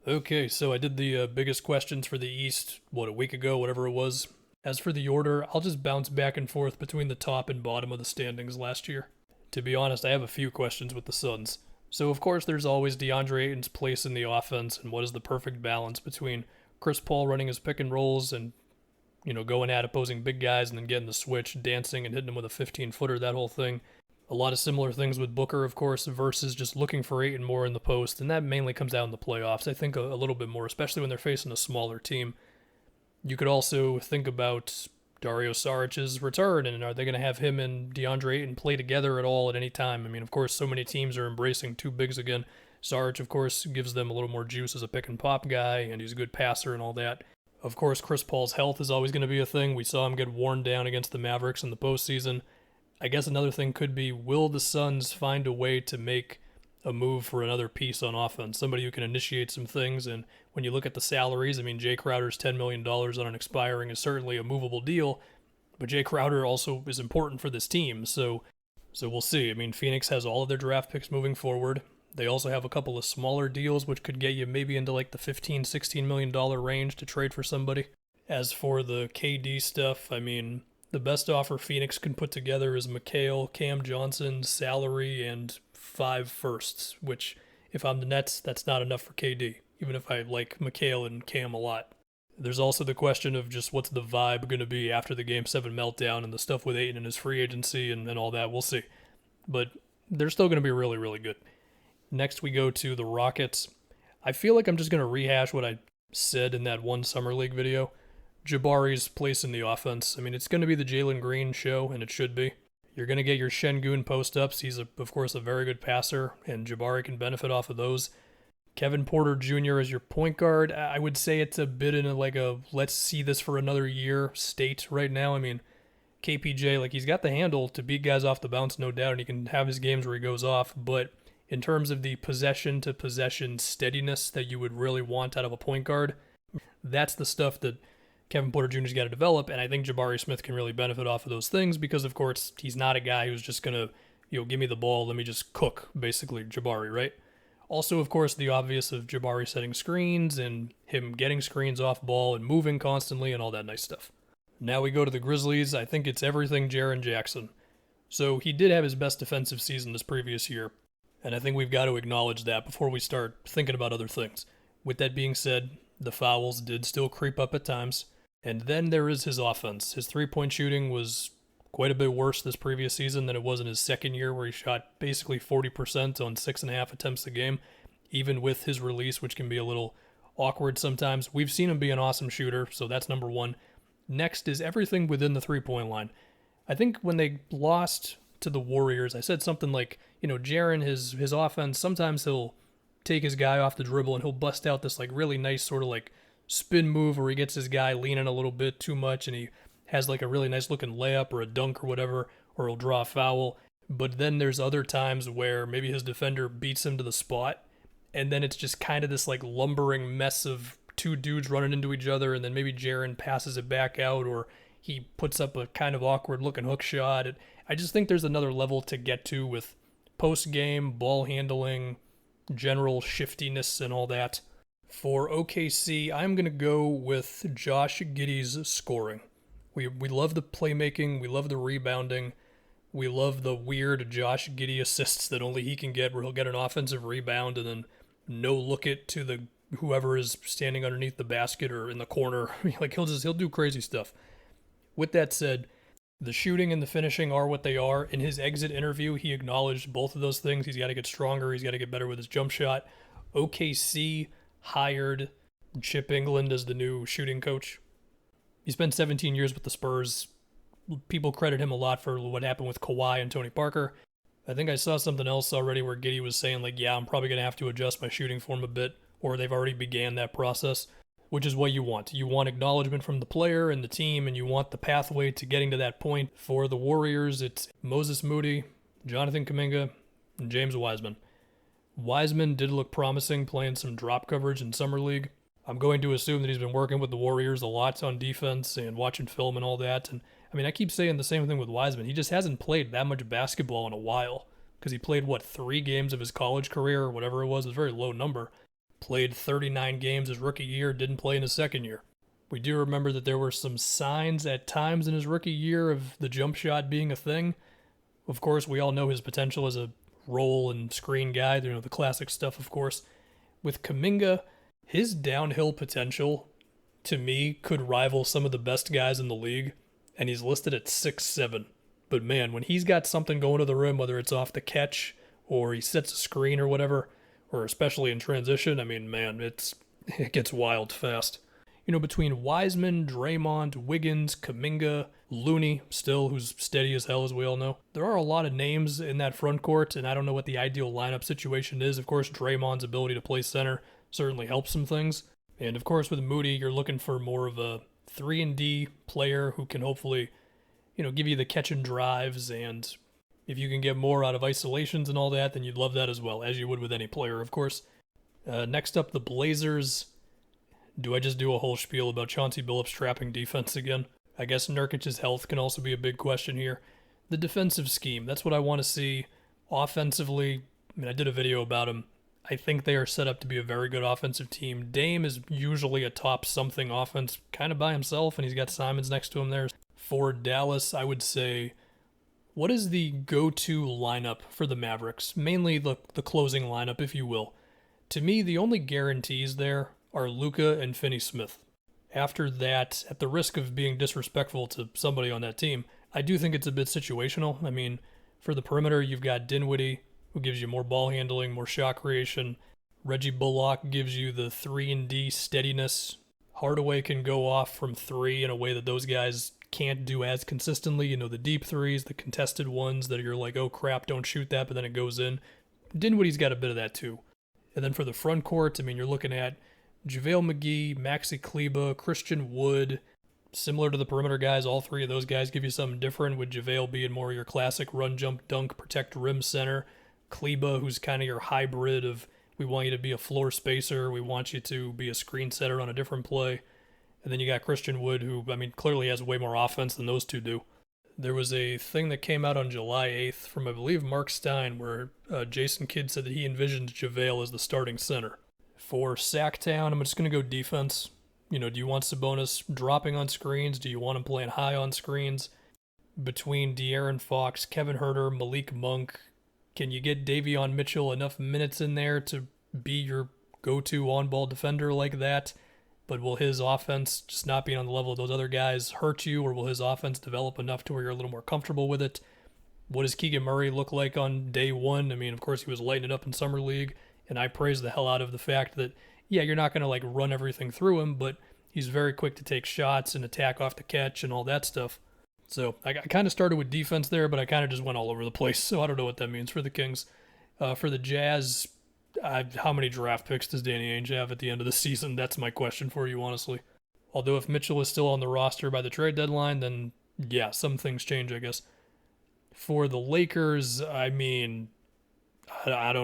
Okay, so I did the biggest questions for the East, a week ago, whatever it was. As for the order, I'll just bounce back and forth between the top and bottom of the standings last year. To be honest, I have a few questions with the Suns. So, of course, there's always DeAndre Ayton's place in the offense and what is the perfect balance between Chris Paul running his pick and rolls and, going at opposing big guys and then getting the switch, dancing and hitting them with a 15-footer, that whole thing. A lot of similar things with Booker, of course, versus just looking for Ayton more in the post, and that mainly comes out in the playoffs. I think a little bit more, especially when they're facing a smaller team. You could also think about Dario Saric's return, and are they going to have him and DeAndre Ayton play together at all at any time? I mean, of course, so many teams are embracing two bigs again. Saric, of course, gives them a little more juice as a pick and pop guy, and he's a good passer and all that. Of course, Chris Paul's health is always going to be a thing. We saw him get worn down against the Mavericks in the postseason. I guess another thing could be, will the Suns find a way to make a move for another piece on offense? Somebody who can initiate some things. And when you look at the salaries, I mean, Jay Crowder's $10 million on an expiring is certainly a movable deal. But Jay Crowder also is important for this team. So we'll see. I mean, Phoenix has all of their draft picks moving forward. They also have a couple of smaller deals, which could get you maybe into like the $15-16 million range to trade for somebody. As for the KD stuff, I mean, the best offer Phoenix can put together is McHale, Cam Johnson's salary, and 5 firsts, which, if I'm the Nets, that's not enough for KD, even if I like McHale and Cam a lot. There's also the question of just what's the vibe going to be after the Game 7 meltdown and the stuff with Ayton and his free agency and all that. We'll see. But they're still going to be really, really good. Next, we go to the Rockets. I feel like I'm just going to rehash what I said in that one Summer League video. Jabari's place in the offense. I mean, it's going to be the Jalen Green show, and it should be. You're going to get your Şengün post-ups. He's, of course, a very good passer, and Jabari can benefit off of those. Kevin Porter Jr. as your point guard. I would say it's a bit in a let's see this for another year state right now. I mean, KPJ, he's got the handle to beat guys off the bounce, no doubt, and he can have his games where he goes off, but in terms of the possession-to-possession steadiness that you would really want out of a point guard, that's the stuff that Kevin Porter Jr.'s got to develop, and I think Jabari Smith can really benefit off of those things because, of course, he's not a guy who's just going to, give me the ball, let me just cook, basically, Jabari, right? Also, of course, the obvious of Jabari setting screens and him getting screens off ball and moving constantly and all that nice stuff. Now we go to the Grizzlies. I think it's everything Jaren Jackson. So he did have his best defensive season this previous year, and I think we've got to acknowledge that before we start thinking about other things. With that being said, the fouls did still creep up at times. And then there is his offense. His three-point shooting was quite a bit worse this previous season than it was in his second year, where he shot basically 40% on 6.5 attempts a game, even with his release, which can be a little awkward sometimes. We've seen him be an awesome shooter, so that's number one. Next is everything within the three-point line. I think when they lost to the Warriors, I said something like, Jaren, his offense, sometimes he'll take his guy off the dribble and he'll bust out this really nice sort of spin move where he gets his guy leaning a little bit too much and he has a really nice looking layup or a dunk or whatever, or he'll draw a foul. But then there's other times where maybe his defender beats him to the spot and then it's just kind of this lumbering mess of two dudes running into each other, and then maybe Jaren passes it back out or he puts up a kind of awkward looking hook shot. I just think there's another level to get to with post-game, ball handling, general shiftiness and all that. For OKC, I'm going to go with Josh Giddey's scoring. We love the playmaking, we love the rebounding, we love the weird Josh Giddey assists that only he can get, where he'll get an offensive rebound and then no look it to the whoever is standing underneath the basket or in the corner. He'll do crazy stuff. With that said, the shooting and the finishing are what they are. In his exit interview, he acknowledged both of those things. He's got to get stronger, he's got to get better with his jump shot. OKC hired Chip England as the new shooting coach. He spent 17 years with the Spurs. People credit him a lot for what happened with Kawhi and Tony Parker. I think I saw something else already where Giddey was saying I'm probably going to have to adjust my shooting form a bit, or they've already began that process, which is what you want. You want acknowledgement from the player and the team, and you want the pathway to getting to that point. For the Warriors, it's Moses Moody, Jonathan Kuminga, and James Wiseman. Wiseman did look promising playing some drop coverage in Summer League. I'm going to assume that he's been working with the Warriors a lot on defense and watching film and all that. And I keep saying the same thing with Wiseman. He just hasn't played that much basketball in a while because he played, 3 games of his college career or whatever it was. It was a very low number. played 39 games his rookie year, didn't play in his second year. We do remember that there were some signs at times in his rookie year of the jump shot being a thing. Of course, we all know his potential as a roll and screen guy, the classic stuff, of course. With Kuminga, his downhill potential, to me, could rival some of the best guys in the league, and he's listed at 6'7". But man, when he's got something going to the rim, whether it's off the catch or he sets a screen or whatever, or especially in transition, I mean, man, it gets wild fast. Between Wiseman, Draymond, Wiggins, Kuminga, Looney, still, who's steady as hell, as we all know, there are a lot of names in that front court, and I don't know what the ideal lineup situation is. Of course, Draymond's ability to play center certainly helps some things. And of course, with Moody, you're looking for more of a 3-and-D player who can hopefully, give you the catch and drives, and if you can get more out of isolations and all that, then you'd love that as well, as you would with any player, of course. Next up, the Blazers. Do I just do a whole spiel about Chauncey Billups trapping defense again? I guess Nurkic's health can also be a big question here. The defensive scheme, that's what I want to see. Offensively, I did a video about him. I think they are set up to be a very good offensive team. Dame is usually a top something offense kind of by himself, and he's got Simons next to him there. For Dallas, I would say, what is the go-to lineup for the Mavericks? Mainly the closing lineup, if you will. To me, the only guarantees there are Luka and Finney-Smith. After that, at the risk of being disrespectful to somebody on that team, I do think it's a bit situational. I mean, for the perimeter, you've got Dinwiddie, who gives you more ball handling, more shot creation. Reggie Bullock gives you the 3-and-D steadiness. Hardaway can go off from 3 in a way that those guys can't do as consistently. The deep threes, the contested ones that you're like, oh crap, don't shoot that, but then it goes in. Dinwiddie's got a bit of that too. And then for the front court, you're looking at JaVale McGee, Maxi Kleber, Christian Wood. Similar to the perimeter guys, all three of those guys give you something different, with JaVale being more your classic run, jump, dunk, protect rim center. Kleber, who's kind of your hybrid of, we want you to be a floor spacer, we want you to be a screen setter on a different play. And then you got Christian Wood, who, clearly has way more offense than those two do. There was a thing that came out on July 8th from, I believe, Mark Stein, where Jason Kidd said that he envisioned JaVale as the starting center. For Sacktown, I'm just going to go defense. Do you want Sabonis dropping on screens? Do you want him playing high on screens? Between De'Aaron Fox, Kevin Huerter, Malik Monk, can you get Davion Mitchell enough minutes in there to be your go-to on-ball defender like that? But will his offense, just not being on the level of those other guys, hurt you, or will his offense develop enough to where you're a little more comfortable with it? What does Keegan Murray look like on day one? Of course, he was lighting it up in Summer League, and I praise the hell out of the fact that, yeah, you're not going to run everything through him, but he's very quick to take shots and attack off the catch and all that stuff. So I kind of started with defense there, but I kind of just went all over the place, so I don't know what that means for the Kings. For the Jazz, how many draft picks does Danny Ainge have at the end of the season? That's my question for you, honestly. Although if Mitchell is still on the roster by the trade deadline, then yeah, some things change, I guess. For the Lakers, I don't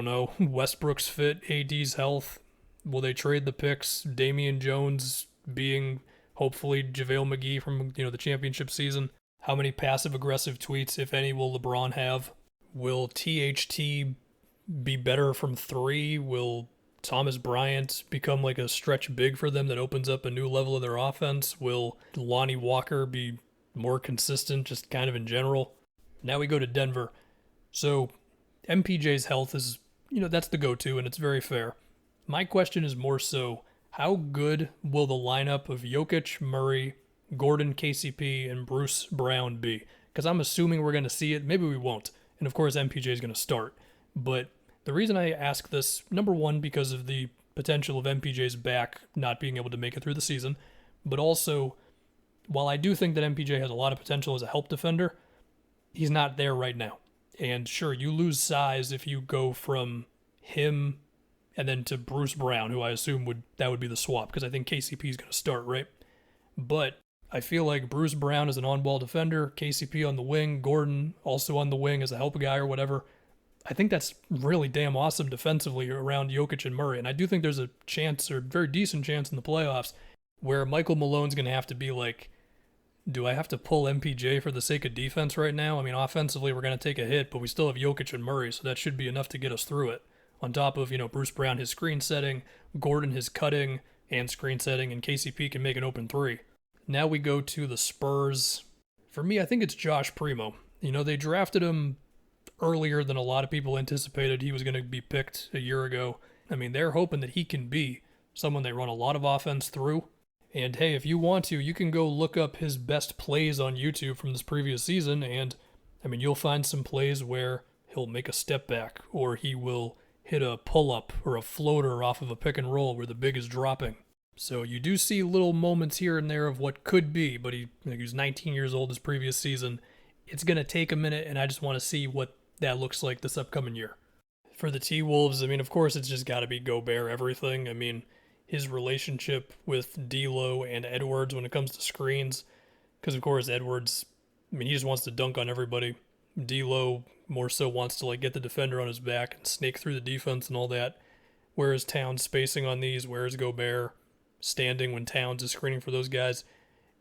know. Westbrook's fit, AD's health. Will they trade the picks? Damian Jones being hopefully JaVale McGee from the championship season. How many passive-aggressive tweets, if any, will LeBron have? Will THT be better from 3? Will Thomas Bryant become a stretch big for them that opens up a new level of their offense? Will Lonnie Walker be more consistent, just kind of in general? Now we go to Denver. So MPJ's health is, that's the go-to, and it's very fair. My question is more so, how good will the lineup of Jokic, Murray, Gordon, KCP, and Bruce Brown be? Because I'm assuming we're going to see it. Maybe we won't. And of course, MPJ is going to start. But the reason I ask this, number one, because of the potential of MPJ's back not being able to make it through the season, but also, while I do think that MPJ has a lot of potential as a help defender, he's not there right now. And sure, you lose size if you go from him and then to Bruce Brown, who I assume would be the swap, because I think KCP is going to start, right? But I feel like Bruce Brown is an on-ball defender, KCP on the wing, Gordon also on the wing as a help guy or whatever. I think that's really damn awesome defensively around Jokic and Murray. And I do think there's a chance, or a very decent chance in the playoffs, where Michael Malone's going to have to be like, do I have to pull MPJ for the sake of defense right now? Offensively, we're going to take a hit, but we still have Jokic and Murray, so that should be enough to get us through it. On top of, Bruce Brown, his screen setting, Gordon, his cutting and screen setting, and KCP can make an open three. Now we go to the Spurs. For me, I think it's Josh Primo. They drafted him earlier than a lot of people anticipated he was going to be picked a year ago. I mean, they're hoping that he can be someone they run a lot of offense through. And hey, if you want to, you can go look up his best plays on YouTube from this previous season, and you'll find some plays where he'll make a step back, or he will hit a pull-up or a floater off of a pick and roll where the big is dropping. So you do see little moments here and there of what could be, but he was 19 years old this previous season. It's going to take a minute, and I just want to see what that looks like this upcoming year. For the T-Wolves, of course, it's just got to be Gobert everything. His relationship with D'Lo and Edwards when it comes to screens, because, of course, Edwards, he just wants to dunk on everybody. D'Lo more so wants to get the defender on his back and snake through the defense and all that. Where is Towns spacing on these? Where is Gobert standing when Towns is screening for those guys?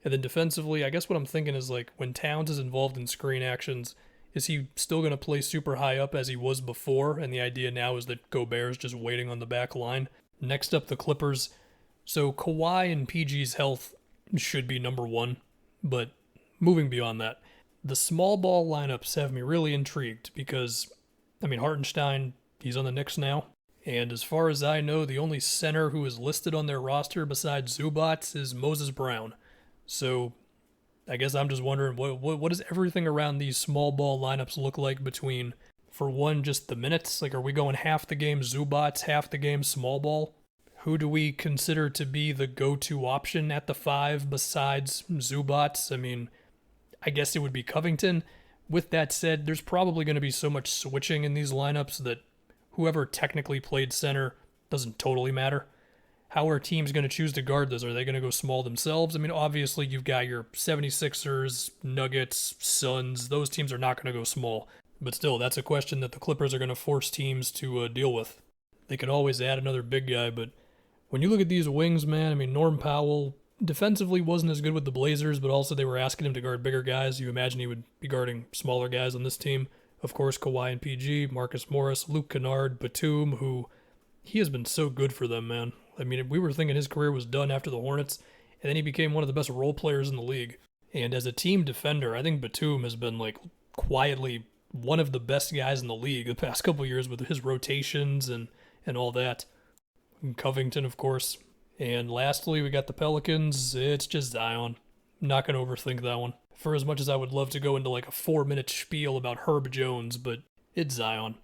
And then defensively, I guess what I'm thinking is when Towns is involved in screen actions, is he still going to play super high up as he was before? And the idea now is that Gobert is just waiting on the back line. Next up, the Clippers. So Kawhi and PG's health should be number one, but moving beyond that, the small ball lineups have me really intrigued because, Hartenstein, he's on the Knicks now, and as far as I know, the only center who is listed on their roster besides Zubats is Moses Brown. So I guess I'm just wondering, what does everything around these small ball lineups look like between, for one, just the minutes? Are we going half the game Zubats, half the game small ball? Who do we consider to be the go-to option at the 5 besides Zubats? I guess it would be Covington. With that said, there's probably going to be so much switching in these lineups that whoever technically played center doesn't totally matter. How are teams going to choose to guard this? Are they going to go small themselves? Obviously you've got your 76ers, Nuggets, Suns. Those teams are not going to go small. But still, that's a question that the Clippers are going to force teams to deal with. They could always add another big guy, but when you look at these wings, man, Norm Powell defensively wasn't as good with the Blazers, but also they were asking him to guard bigger guys. You imagine he would be guarding smaller guys on this team. Of course, Kawhi and PG, Marcus Morris, Luke Kennard, Batum, who he has been so good for them, man. We were thinking his career was done after the Hornets, and then he became one of the best role players in the league. And as a team defender, I think Batum has been quietly one of the best guys in the league the past couple years with his rotations and all that. And Covington, of course. And lastly, we got the Pelicans. It's just Zion. Not going to overthink that one. For as much as I would love to go into a 4-minute spiel about Herb Jones, but it's Zion.